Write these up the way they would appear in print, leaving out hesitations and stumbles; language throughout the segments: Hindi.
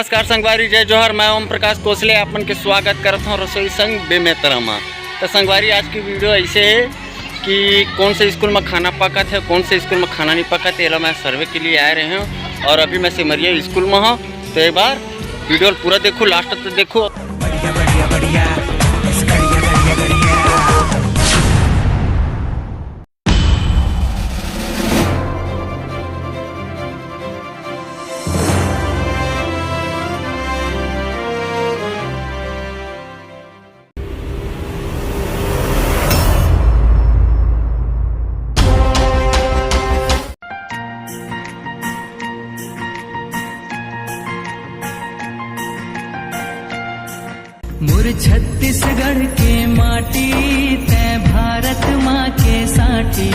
नमस्कार संगवारी, जय जोहर। मैं ओम प्रकाश कोसले अपन के स्वागत करता हूँ रसोई संग बेमेतरमा। तो संगवारी, आज की वीडियो ऐसे है कि कौन से स्कूल में खाना पकत है, कौन से स्कूल में खाना नहीं पकत है, मैं सर्वे के लिए आए रहे हूँ और अभी मैं सिमरिया स्कूल में हूँ। तो एक बार वीडियो पूरा देखो, लास्ट तक देखो। बढ़िया बढ़िया बढ़िया मोर छत्तीसगढ़ के माटी तै भारत माँ के साटी,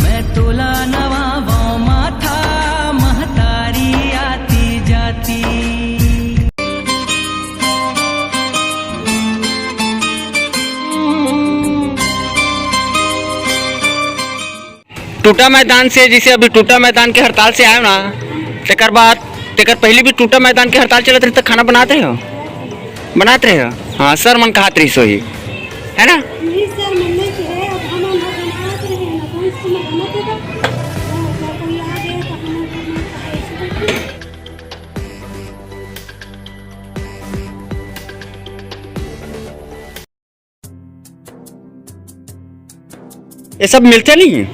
मैं तोला नवाबों माथा महतारी आती जाती। टूटा मैदान से, जैसे अभी टूटा मैदान के हड़ताल से आए ना, तेकर बाद तेकर पहले भी टूटा मैदान के हड़ताल चलत रही तो खाना बनाते हो, बनाते रहे हो। हाँ सर, मन कहा रही सोई है ना। ये सब मिलते नहीं,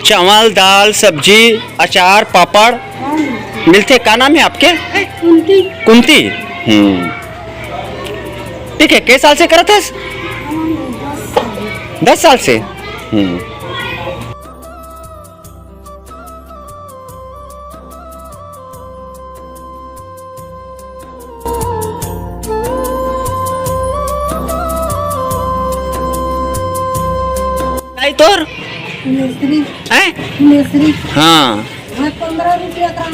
चावल दाल सब्जी अचार पापड़ मिलते। क्या नाम है आपके? कुंती। ठीक है। कितने साल से करत है? 10 साल से। तोर हाँ 15 रुपया का।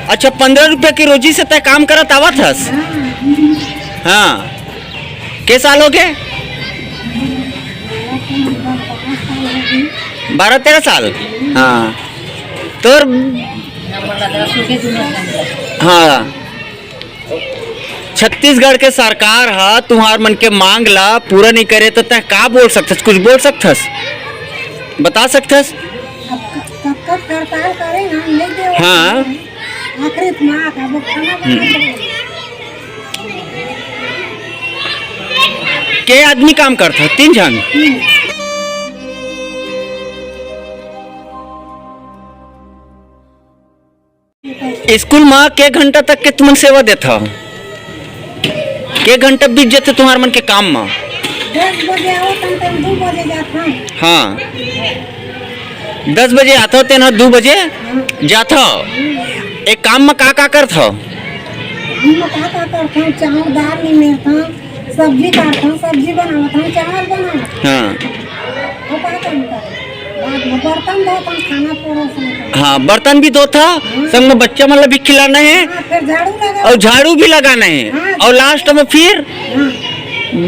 अच्छा, 15 रुपया की रोजी से तय काम करत आवत हस। हाँ, के साल हो गए? 12-13 साल। हाँ तोर हाँ, छत्तीसगढ़ के सरकार हा तुम्हार मन के मांग ला पूरा नहीं करे तो तय का बोल सकथस? कुछ बोल सकथस, बता सकथस? हाँ के आदमी काम करता? 3 जन। स्कूल में के घंटा तक के तुमन सेवा देता? के घंटा बीत जाते तुम्हार मन के काम में? 10 बजे आओ, 2 बजे जाता। हाँ 10 बजे आता होते ना, 2 बजे जाता। एक काम में का करता? चावल दाल नहीं मिलता, सब्जी काटता, सब्जी बनाता, चावल बनाता। हाँ बर्तन धोता, खाना परोसता। हाँ, बर्तन भी धोता, संग में बच्चा मतलब भी खिलाना है। फिर झाड़ू लगा और झाड़ू भी लगाना है। और लास्ट में फिर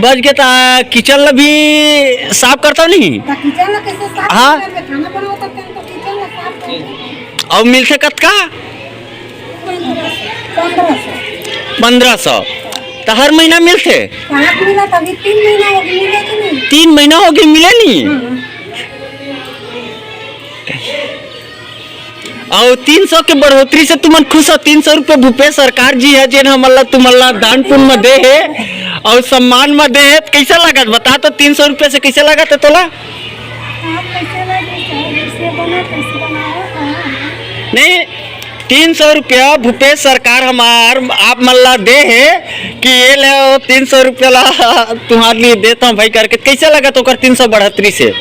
बच गया किचन भी साफ करता नहीं। किचन कैसे साफ? हाँ, खाना बनाता तो किचन साफ करता। और मिलते कत का? 1500। तो हर महीना मिलते? मिला तभी 3 महीना हो गए, मिले कि नहीं? 3 महीना हो गए मिले नहीं। और 300 के बढ़ोतरी से तुम खुश हो? 300 रुपये भूपेश सरकार जी है जिन हमला तुम्हारा दान पुण्य में दे है और सम्मान में दे है। कैसा लगा बता तो? 300 रुपये से कैसा लगा तो तोला? नहीं, 300 रुपया भूपेश सरकार हमार आप मल्ला दे है कि ये ले 300 रुपया ला तुम्हारे लिए देता हूँ भाई करके। कैसा लगा तो कर 300 बढ़ोतरी से?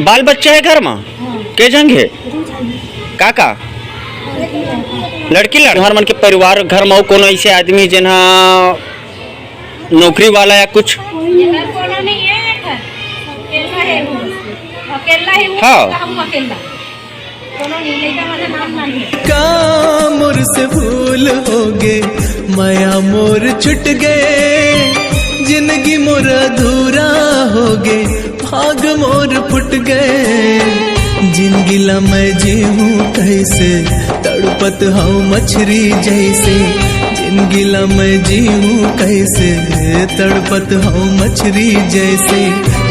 बाल बच्चा है घर में? के जंग है? काका लड़की तुम्हार मन के परिवार घर में कोनो ऐसे आदमी जिन्हा नौकरी वाला या कुछ? हाँ का मोर से भूल हो गे, माया मोर छुट गए, जिंदगी मोर अधूरा हो गे, भाग मोर फुट गए। जिंदगी ला मैं जीऊँ कैसे, तड़पत हूँ मछली जैसे। जिंदगी ला मैं जीऊँ कैसे, तड़पत हूँ मछली जैसे।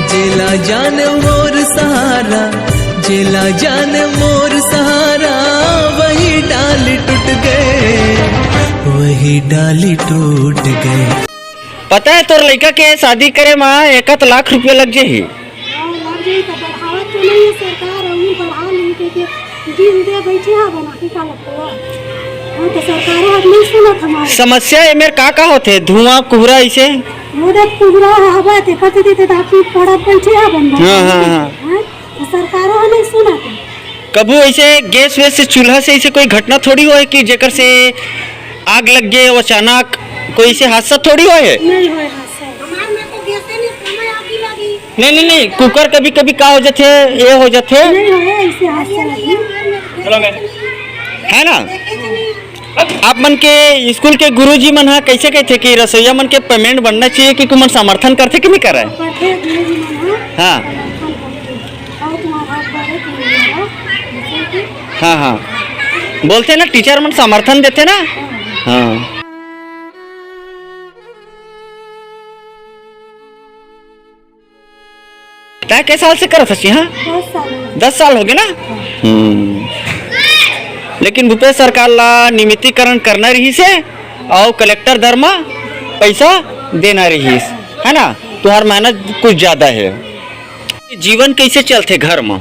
जेला जान मोर सहारा, जेला जान मोर सहारा, वही डाली टूट गए, वही डाली टूट गए। पता है तोर लड़का के शादी करे में 1 लाख रुपया लग जाही। लग जाई तो बढ़ावा तो नहीं है सरकार, और बढ़ा नहीं के दिन दे बैठे है बना के का लगता है तो सरकार नहीं सुनत हमारे। समस्या एमेर का होथे, धुआं कुहरा ऐसे रोड कुबरा हवा ते कते देते ताकि पड़ा बैठे है बंदा। हाँ। तो सरकार नहीं सुनत। कबू ऐसे गैस वैस से चूल्हा से ऐसे कोई घटना थोड़ी होए कि जेकर से आग लग गए और अचानक कोई से हादसा थोड़ी होए। नहीं होए हादसा, हमार में तो गैस नहीं समय आगी लगी। नहीं कुकर कभी कभी का हो जाते, ये हो जाते नहीं होए ऐसे हादसा लगी है ना। आप मन के स्कूल के गुरुजी मन हा कैसे कहते कि रसोईया मन के पेमेंट बनना चाहिए कि कुछ मन समर्थन करते कि नहीं कर रहे। हाँ हाँ बोलते ना टीचर मन समर्थन देते ना। हाँ क्या कै साल से करत हसी। हाँ 10 साल हो गए ना। लेकिन भूपेश सरकार ला नियमितीकरण करना रही से और कलेक्टर दर में पैसा देना रही है ना। तुहार मेहनत कुछ ज्यादा है। जीवन कैसे चलते घर में?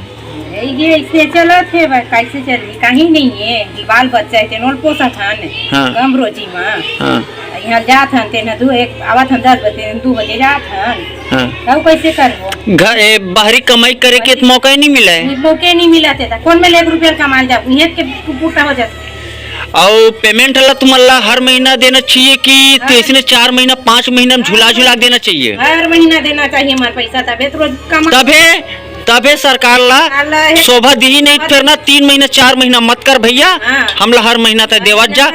ये ऐसे चलत है कैसे चली कहीं नहीं है कि बाल बच्चा है तेनोल पोसत हन। हाँ। कम रोजी में हाँ। यहाँ जात हन तेन 2 1 आवत हन 10 बजे 2 बजे जात हन। हाँ। तब कैसे करबो? घर बाहरी कमाई करे के मौका ही नहीं मिला है। मौके नहीं मिला थे कौन में 1 रुपया कमाल जा यहाँ के पुटा हो जाता। और पेमेंट हला तुम्हारा हर महीना देना चाहिए कि तीसरे 4 महीना 5 महीना में झुला देना चाहिए? हर महीना देना चाहिए हमारे पैसा तबे तो रोज कमा तबे सरकार ला शोभा दी नहीं फिर ना 3 महीना 4 महीना मत कर भैया। हाँ। हमला हर महीना तक देवत जा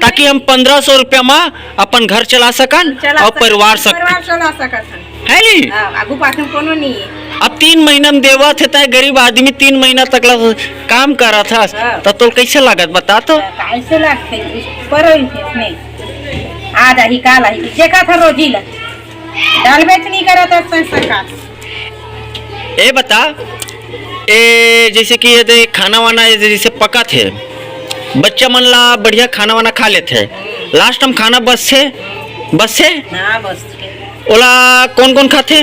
ताकि हम 1500 रुपया में अपन घर चला सकन और परिवार चला सकत है नी। आगू पाछू कोनो नहीं। अब 3 महीना में देवत है गरीब आदमी 3 महीना तक ला काम करा था। हाँ। तो कैसे लागत बता तो? कैसे लगते पर आधा ही काला ही देखा था रोजी ला दाल बेच नहीं करा था सरकार। ए बता ए जैसे कि ये खाना वाना जैसे पका थे बच्चा मन ला बढ़िया खाना वाना खा लेते लास्ट हम खाना बस से ना बस ओला कौन खाते?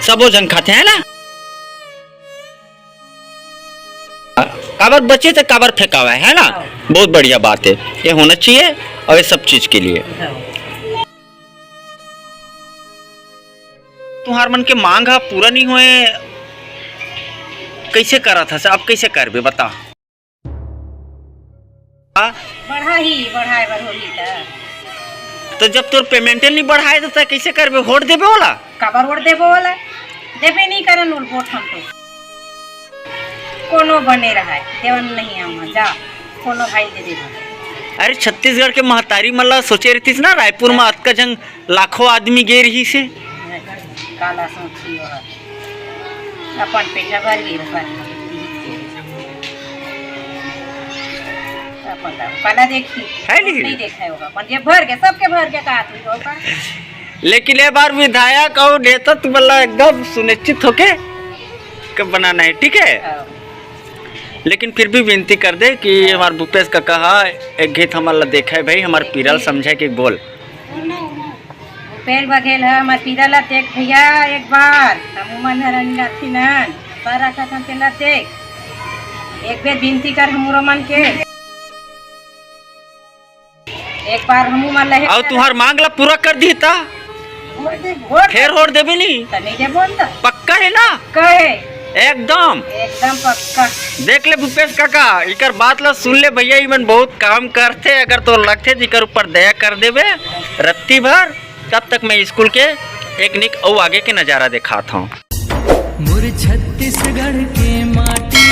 सबो जन खाते हैं ना। काबर बचे तो काबर फेंकावा है ना। बहुत बढ़िया बात है, ये होना चाहिए और ये सब चीज के लिए। तुम्हार मन के मांग हा पूरा नहीं हुए कैसे करा था? अब कैसे करबे बता? बढ़ाए तो जब तोर पेमेंट नहीं बढ़ाए तो कैसे करबे? वोट देबे वाला काबर वोट देबो वाला देबे नहीं करन वोट हम तो कोनो बने रहा है देवन नहीं हम जा कोनो भाई दे देबो। अरे छत्तीसगढ़ के महतारी मल्ला सोचे रही ना रायपुर में अतका जंग लाखों आदमी गे रही से काला सोची अपन पेटा भर गई काला देखी है नहीं देखा होगा अपन ये भर के सबके भर के का होगा। लेकिन ये बार विधायक और नेता तुम्हारा एकदम सुनिश्चित होके कब बनाना है, ठीक है। लेकिन फिर भी विनती कर दे कि हमारे भूपेश का कहा एक गीत हमारा देखा है भाई हमारे पीरल समझे कि बोल पेल बघेल है हमारे पीरल देख भैया एक बार हम मन हरन लाथी नन सारा का तेला देख एक बेर विनती कर हमरो मन के एक बार हमू मन लहे और तुहार मांग ला पूरा कर दी था फिर होड़ देबे नहीं तो नहीं दे बोल पक्का है ना? कहे एकदम पक्का। देख ले भूपेश काका इकर बात ला सुन ले भैया इमन बहुत काम करते अगर तो लगते जिकर ऊपर दया कर देबे रत्ती भर तब तक मैं स्कूल के एक निक और आगे के नजारा दिखाता हूँ। मोर छत्तीसगढ़ के माटी